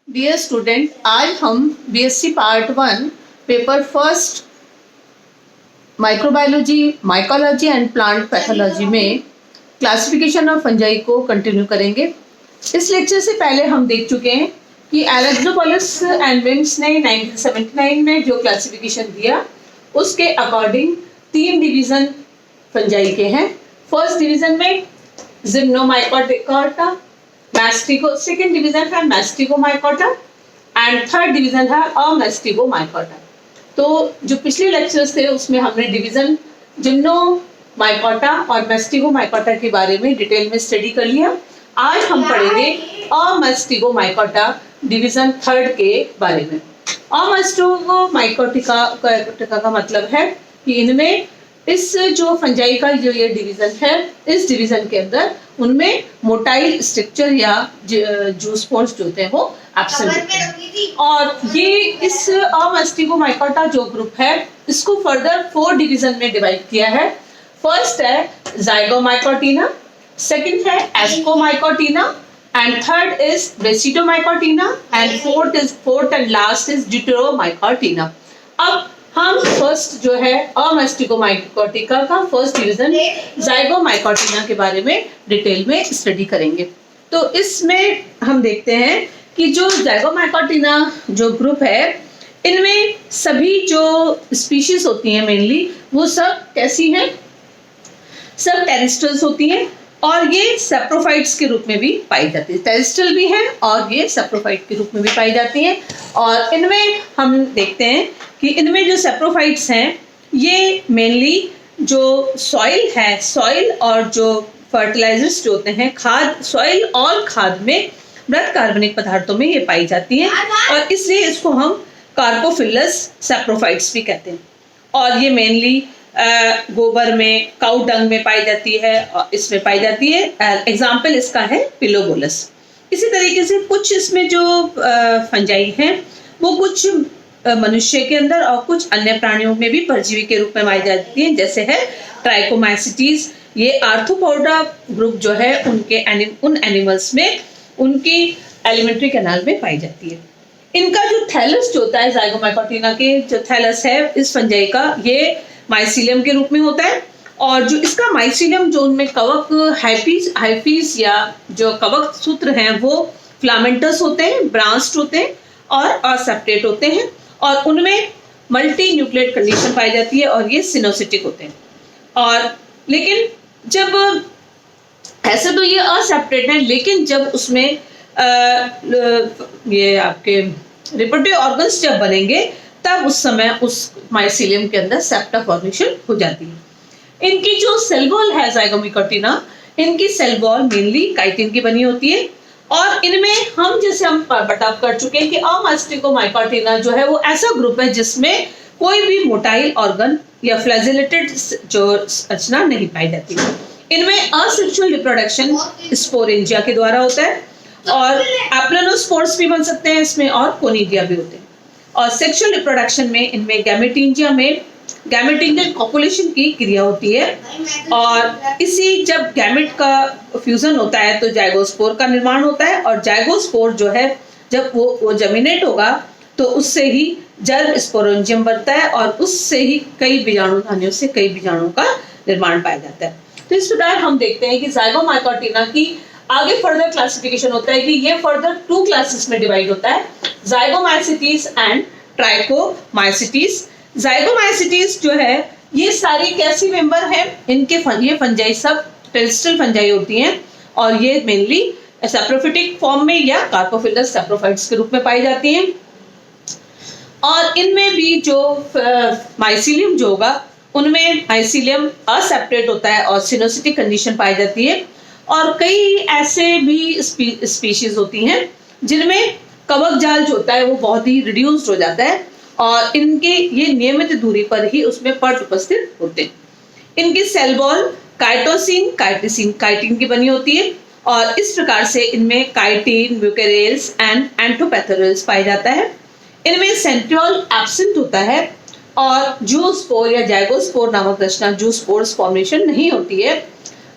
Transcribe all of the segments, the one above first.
Dear student, आज हम BSc part 1 paper first microbiology, mycology and plant pathology में classification of fungi को continue करेंगे। इस लेक्चर से पहले हम देख चुके हैं कि एलेक्सोपोलिस एंड विम्स ने 1979 में जो क्लासिफिकेशन दिया उसके अकॉर्डिंग 3 डिवीजन फंजाई के हैं। फर्स्ट डिवीजन में जिम्नोमाइकोटा, मैस्टिको, सेकेंड डिवीजन है मैस्टिकोमाइकोटा एंड थर्ड डिवीजन है अमेस्टिकोमाइकोटा। तो जो पिछले लेक्चर्स थे उसमें हमने डिवीजन जिम्नोमाइकोटा और मैस्टिकोमाइकोटा के बारे में डिटेल में स्टडी कर लिया। आज हम पढ़ेंगे अमेस्टिकोमाइकोटा डिवीजन थर्ड के बारे में। अमेस्टिकोमाइकोटिका का मतलब है कि इनमें इस जो फंजाई का जो ये डिवीजन है, इस डिवीजन के अंदर उनमें मोटाइल स्ट्रक्चर या जूस्पोर्स जो होते हैं वो एब्सेंट होते हैं। और ये इस अमेस्टिकोमाइकोटा जो ग्रुप है इसको फर्दर 4 डिवीजन में डिवाइड किया है। फर्स्ट है जाइगोमाइकोटिना, सेकंड है ascomycotina and third is basidiomycotina and fourth and last is deuteromycotina. अब हम फर्स्ट जो है अमेस्टिकोमाइकोटिका का फर्स्ट डिवीजन जाइगोमाइकोटिना के बारे में डिटेल में स्टडी करेंगे। तो इसमें हम देखते हैं कि जो जाइगोमाइकोटिना जो ग्रुप है इनमें सभी जो स्पीशीज होती हैं मेनली वो सब कैसी हैं, सब टेरेस्ट्रल्स होती हैं और ये सेप्रोफाइट्स के रूप में भी पाई जाती है। टेरेस्ट्रल भी है और ये सेप्रोफाइट के रूप में भी पाई जाती हैं। और इनमें हम देखते हैं कि इनमें जो सेप्रोफाइट्स हैं ये मेनली जो सॉइल है, सॉइल और जो फर्टिलाइजर्स जो होते हैं, खाद, सॉइल और खाद में मृत कार्बनिक पदार्थों में ये पाई जाती हैं और इसलिए इसको हम कार्पोफिलस सेप्रोफाइट्स भी कहते हैं। और ये मेनली गोबर में, काउ डंग में पाई जाती है और इसमें पाई जाती है। एग्जाम्पल इसका है पिलोबोलस। इसी तरीके से कुछ इसमें जो फंजाई हैं वो कुछ मनुष्य के अंदर और कुछ अन्य प्राणियों में भी परजीवी के रूप में पाई जाती है, जैसे है ट्राइकोमाइसिटीज। ये आर्थ्रोपोडा ग्रुप जो है उन एनिमल्स में उनकी एलिमेंट्री कैनाल में पाई जाती है। इनका जो थैलस जो होता है जाइगोमाइकोटिना के जो थैलस है इस फंजाई का, ये माइसीलियम के रूप में होता है और जो इसका माइसीलियम जो उनमें कवक हाइफीज या जो कवक सूत्र हैं वो फिलामेंटस होते हैं, ब्रांच्ड होते हैं और असेप्टेट होते हैं और उनमें मल्टी न्यूक्लिएट कंडीशन पाई जाती है और ये सिनोसिटिक होते हैं। और लेकिन जब ऐसे तो ये असेप्टेट हैं, लेकिन जब उसमें ये आपके रिप्रोडक्टिव ऑर्गन्स जब बनेंगे तब उस समय उस माइसीलियम के अंदर सेप्टा फॉर्मेशन हो जाती है। इनकी जो सेल वॉल है जाइगोमाइकोटिना, इनकी सेल वॉल मेनली काइटिन की बनी होती है और इनमें हम जैसे हम बता कर चुके हैं कि अमेस्टिकोमाइकोटिना जो है वो ऐसा ग्रुप है जिसमें कोई भी मोटाइल ऑर्गन या फ्लैजेलेटेड जो रचना नहीं पाई जाती। इनमें असेक्सुअल रिप्रोडक्शन स्पोरेंजिया के द्वारा होता है और एप्लेनोस्पोर्स भी बन सकते हैं इसमें और कोनिडिया भी होते हैं। और सेक्सुअल रिप्रोडक्शन में इनमें गैमेटिंजियल कॉपुलेशन की क्रिया होती है और इसी जब गैमेट का फ्यूजन होता है तो जाइगोस्पोर का निर्माण होता है और जाइगोस्पोर जो है जब वो जर्मिनेट होगा तो उससे ही जर्म स्पोरेंजियम बनता है और उससे ही कई बीजाणुधानियों से कई बीजाणुओं का निर्माण पाया जाता है। तो इस प्रकार हम देखते हैं कि जाइगोमाइकोटिना की आगे फर्दर क्लासिफिकेशन होता है कि ये फर्दर 2 क्लासेस में डिवाइड होता है, जाइगोमाइसिटीज एंड ट्राइकोमाइसिटीज। जाइगोमाइसिटीज जो है ये सारी कैसी मेंबर है, इनके ये फंजाई सब टेरेस्ट्रियल फंजाई होती हैं और ये मेनली सैप्रोफिटिक फॉर्म में या कार्पोफिलस सैप्रोफाइट्स के रूप में पाई जाती हैं। और इनमें भी जो माइसीलियम जो होगा उनमें माइसीलियम असेप्टेट होता है और सिनोसिटिक कंडीशन पाई जाती है। और कई ऐसे भी स्पीशीज होती हैं जिनमें कवक जाल जो होता है वो बहुत ही रिड्यूस्ड हो जाता है और इनके ये नियमित दूरी पर ही उसमें पर्ट उपस्थित होते हैं। इनकी सेल वॉल काइटिन की बनी होती है और इस प्रकार से इनमें काइटिन, म्यूकेरेल्स एंड एंटोपैथोरेल्स पाया जाता है। इनमें सेंट्रियोल एब्सेंट होता है और जूस्पोर या जाइगोस्पोर नामक रचना जूस्पोर्स फॉर्मेशन नहीं होती है।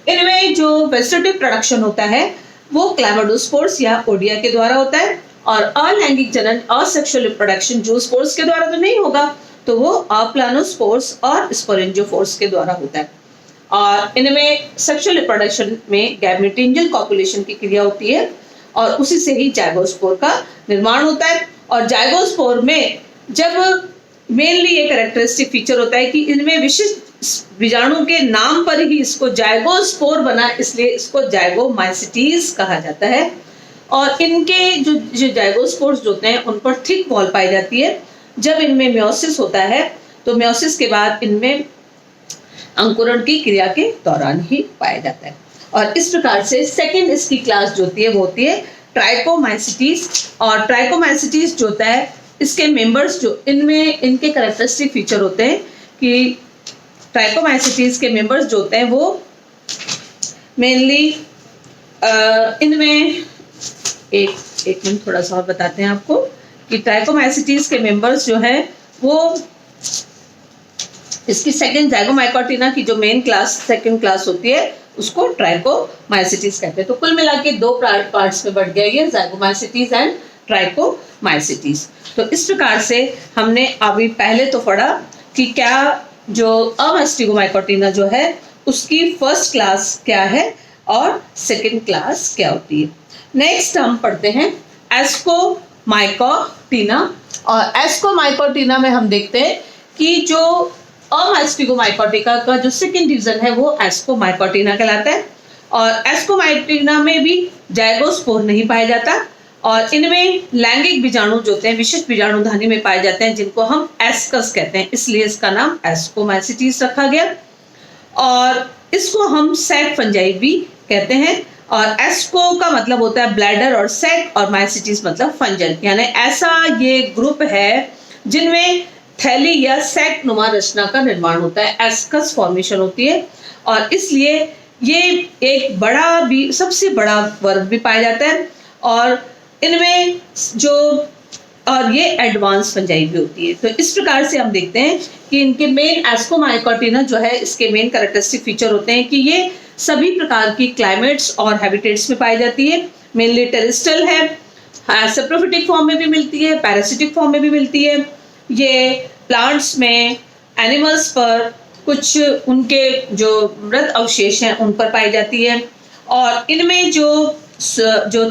इनमें जो वेजिटेटिव प्रोडक्शन होता है वो क्लैमाडोस्पोर्स या ओडिया के द्वारा होता है और अलैंगिक जनन असेक्सुअल रिप्रोडक्शन जूस्पोर्स के द्वारा तो नहीं होगा, तो वो अप्लानोस्पोर्स और स्पोरेंजियोफोर्स के द्वारा होता है। और इनमें सेक्सुअल रिप्रोडक्शन में गैमेटोन्जियल कॉपुलेशन की क्रिया होती है और उसी से ही जाइगोस्पोर का निर्माण होता है। और जाइगोस्पोर में जब मेनली ये कैरेक्टरिस्टिक फीचर होता है कि इनमें विशिष्ट बीजाणु के नाम पर ही इसको जाइगोस्पोर बना, इसलिए इसको जाइगोमाइसिटीज कहा जाता है। और इनके जो जाइगोस्पोर्स होते हैं उन पर थिक वॉल पाई जाती है। जब इनमें म्योसिस होता है तो म्योसिस के बाद इनमें अंकुरण की क्रिया के दौरान ही पाया जाता है। और इस प्रकार से सेकंड इसकी क्लास जो होती है वो होती है ट्राइकोमाइसिटीज। और ट्राइकोमाइसिटीज जो होता है इसके मेंबर्स जो इनमें इनके कैरेक्टरिस्टिक फीचर होते हैं कि ट्राइकोमाइसिटीज के मेंबर्स जो होते हैं वो मेनली इनमें एक मिनट थोड़ा सा और बताते हैं आपको कि ट्राइकोमाइसिटीज के मेंबर्स जो है वो इसकी सेकंड जाइगोमाइकोटिना की जो मेन क्लास सेकंड क्लास होती है उसको ट्राइकोमाइसिटीज कहते हैं। तो कुल मिला के दो पार्ट्स में बढ़ गया ये जाइगोमाइसिटीज एंड ट्राइकोमाइसिटीज। तो इस प्रकार से हमने अभी पहले तो पढ़ा कि क्या जो अमास्टिगोमाइकोटिना जो है उसकी फर्स्ट क्लास क्या है और सेकंड क्लास क्या होती है। नेक्स्ट हम पढ़ते हैं एस्कोमाइकोटिना। और एस्कोमाइकोटिना में हम देखते हैं कि जो अमास्टिगोमाइकोटिका का जो सेकंड डिवीजन है वो एस्कोमाइकोटिना कहलाता है। और एस्कोमाइकोटिना में भी जाइगोस्पोर नहीं पाया जाता और इनमें लैंगिक बीजाणु जो होते हैं विशिष्ट बीजाणुधानी में पाए जाते हैं जिनको हम एस्कस कहते हैं, इसलिए इसका नाम एस्कोमाइसिटीज रखा गया। और इसको हम सैक फंजाई भी कहते हैं। और एस्को का मतलब होता है ब्लैडर और सैक और माइसिटीज मतलब फंजल, यानी ऐसा ये ग्रुप है जिनमें थैली या सैक नुमा रचना का निर्माण होता है, एस्कस फॉर्मेशन होती है। और इसलिए ये एक बड़ा भी सबसे बड़ा वर्ग भी पाया जाता है। और इनमें जो और ये एडवांस फंजाई भी होती है। तो इस प्रकार से हम देखते हैं कि इनके मेन एस्कोमाइकोटिना जो है इसके मेन कैरेक्टरिस्टिक फीचर होते हैं कि ये सभी प्रकार की क्लाइमेट्स और हैबिटेट्स में पाई जाती है। मेनली टेरेस्ट्रियल है, सैप्रोफिटिक फॉर्म में भी मिलती है, पैरासिटिक फॉर्म में भी मिलती है। ये प्लांट्स में, एनिमल्स पर, कुछ उनके जो मृत अवशेष हैं उन पर पाई जाती है। और इनमें जो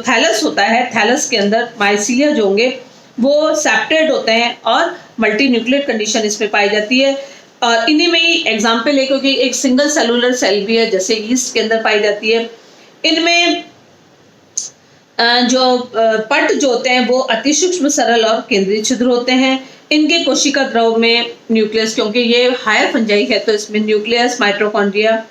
थैलस होता है, थैलस के अंदर माइसीलिया जो होंगे वो सेप्टेड होते हैं और मल्टी न्यूक्लियर कंडीशन इसमें पाई जाती है। और इन्हीं में ही एग्जाम्पल है क्योंकि एक सिंगल सेलुलर सेल भी है जैसे ईस्ट के अंदर पाई जाती है। इनमें जो पट जो होते हैं वो अति सूक्ष्म सरल और केंद्रीय छिद्र होते हैं। इनके कोशिका द्रव में न्यूक्लियस, क्योंकि ये हायर फंजाई है तो इसमें न्यूक्लियस, माइटोकॉन्ड्रिया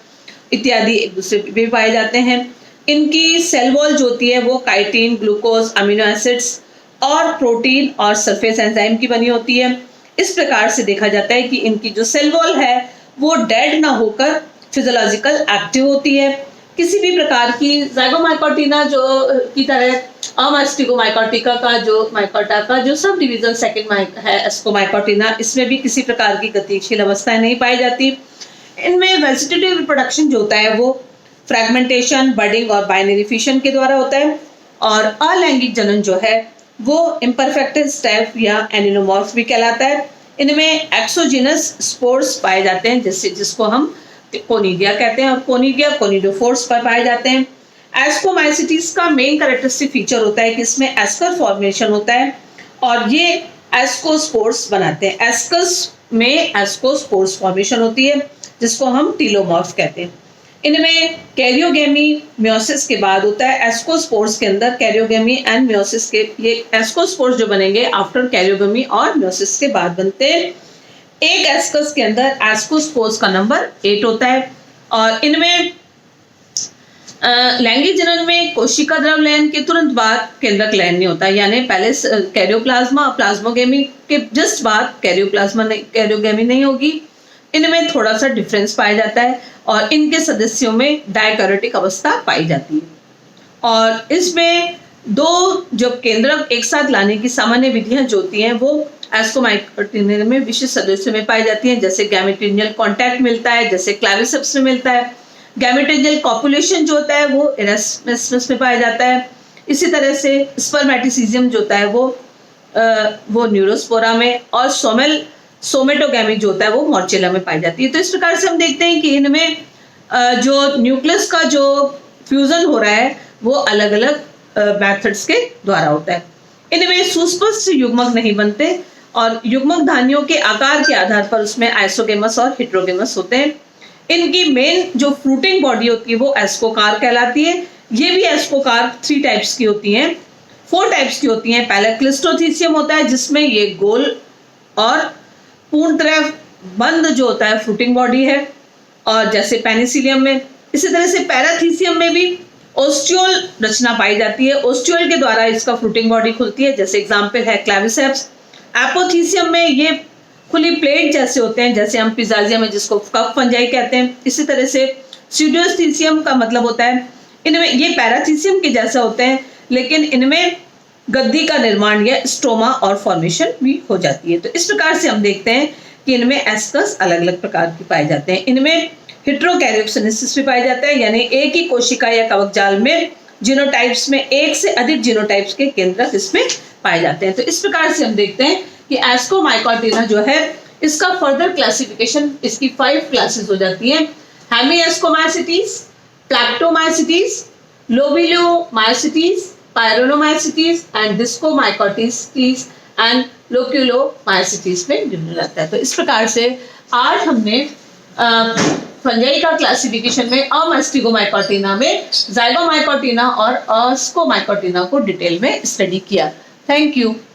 इत्यादि एक दूसरे पे भी पाए जाते हैं। इनकी सेल वॉल जो होती है वो काइटिन, ग्लूकोज, अमीनो एसिड्स और प्रोटीन और सरफेस एंजाइम की बनी होती है। इस प्रकार से देखा जाता है कि इनकी जो सेल वॉल है वो डेड ना होकर फिजियोलॉजिकल एक्टिव होती है। किसी भी प्रकार की जाइगोमाइकोटिना जो की तरह अमास्टिगोमाइकोटिका का जो माइकोटा का जो सब डिवीजन सेकंड है एस्कोमाइकोटिना, इसमें भी किसी प्रकार की गतिशील अवस्थाएं नहीं पाई जाती। इनमें वेजिटेटिव रिप्रोडक्शन जो होता है वो फ्रैगमेंटेशन, बडिंग और बाइनरी फिशन के द्वारा होता है। और अलैंगिक जनन जो है वो इम्परफेक्ट स्टेप या एनिनोमॉर्फ भी कहलाता है। इनमें एक्सोजिनस स्पोर्स पाए जाते हैं जिसको हम कोनिडिया कहते हैं और कोनिडिया कोनिडोफोर्स पर पाए जाते हैं। एस्कोमाइसिटीज का मेन कैरेक्टरिस्टिक फीचर होता है कि इसमें एस्कर फॉर्मेशन होता है और ये एस्कोस्पोर्स बनाते हैं। एस्कस में एस्कोस्पोर्स फॉर्मेशन होती है जिसको हम टीलोमॉर्फ कहते हैं। इनमें कैरियोगेमी म्योसिस के बाद होता है। एस्कोस्पोर्स के अंदर कैरियोगेमी एंड म्योसिस के ये एस्कोस्पोर्स जो बनेंगे आफ्टर कैरियोगेमी और म्योसिस के बाद बनते हैं। एक एस्कस के अंदर एस्कोस्पोर्स का नंबर 8 होता है। और इनमें लैंगिक जनन में कोशिका द्रव लयन के तुरंत बाद केंद्रक लयन नहीं होता, यानी पहले कैरियोप्लाज्मा प्लाज्मोगेमी के जस्ट बाद कैरियोगेमी नहीं होगी। इनमें थोड़ा सा डिफरेंस पाया जाता है और इनके सदस्यों में डायकैरियोटिक अवस्था पाई जाती है। और इसमें दो जो केंद्रक एक साथ लाने की सामान्य विधियां जो होती हैं वो एस्कोमाइकोटिना में विशिष्ट सदस्यों में पाई जाती हैं, जैसे गैमेटोन्जियल कॉन्टैक्ट मिलता है, जैसे क्लैविसेप्स में मिलता है। गैमेटोन्जियल कॉपुलेशन जो होता है वो इरेस्मस में पाया जाता है। इसी तरह से स्पर्मेटिसिज्म जो होता है वो न्यूरोस्पोरा में, और सोमेटोगैमी जो होता है वो मॉर्चेला में पाई जाती है। तो इस प्रकार से हम देखते हैं कि इनमें जो न्यूक्लियस का जो फ्यूजन हो रहा है वो अलग अलग मेथड्स के द्वारा होता है। इनमें सुस्पष्ट युग्मक नहीं बनते और युग्मक धानियों के आकार के आधार पर उसमें आइसोगेमस और हेटेरोगेमस होते हैं। इनकी मेन जो फ्रूटिंग बॉडी होती है वो एस्कोकार कहलाती है। ये भी एस्कोकार 3 टाइप्स की होती हैं, 4 टाइप्स की होती हैं। पहला क्लिस्टोथीसियम होता है जिसमें ये गोल और पूर्णतः बंद जो होता है फ्रूटिंग बॉडी है, और जैसे पेनिसिलियम में। इसी तरह से पैराथीसियम में भी ओस्टियोल रचना पाई जाती है। ओस्टियोल के द्वारा इसका फ्रूटिंग बॉडी खुलती है, जैसे एग्जाम्पल है क्लेविसेप्स। एपोथीसियम में ये खुली प्लेट जैसे होते हैं, जैसे हम पिजाजिया में जिसको कप फंजाई कहते हैं। इसी तरह से स्यूडोस्थीसियम का मतलब होता है इनमें ये पैराथीसियम के जैसा होते हैं, लेकिन इनमें गद्दी का निर्माण या स्टोमा और फॉर्मेशन भी हो जाती है। तो इस प्रकार से हम देखते हैं कि इनमें एस्कस अलग अलग प्रकार के पाए जाते हैं। इनमें हेटेरोकैरियोप्सिनेसिस भी पाया जाता है, यानी एक ही कोशिका या कवक जाल में जीनोटाइप्स में एक से अधिक जीनोटाइप्स के केंद्रक इसमें पाए जाते हैं। तो इस प्रकार से हम देखते हैं कि एस्कोमाइकोटिना जो है इसका फर्दर क्लासिफिकेशन, इसकी 5 क्लासेस हो जाती हैं। हेमिएस्कोमाइसिटीज, प्लैक्टोमाइसिटीज, लोबिलोमाइसिटीज, पायरोनोमाइसिटीज एंड डिस्कोमाइकोटिस एंड लोक्यूलोमाइसिटीज में डिवीजन रहता है। तो इस प्रकार से आज हमने फंजाई का क्लासिफिकेशन में अमेस्टिगोमाइकोटिना में जाइगोमाइकोटिना और अस्कोमाइकोटिना को डिटेल में स्टडी किया। Thank you.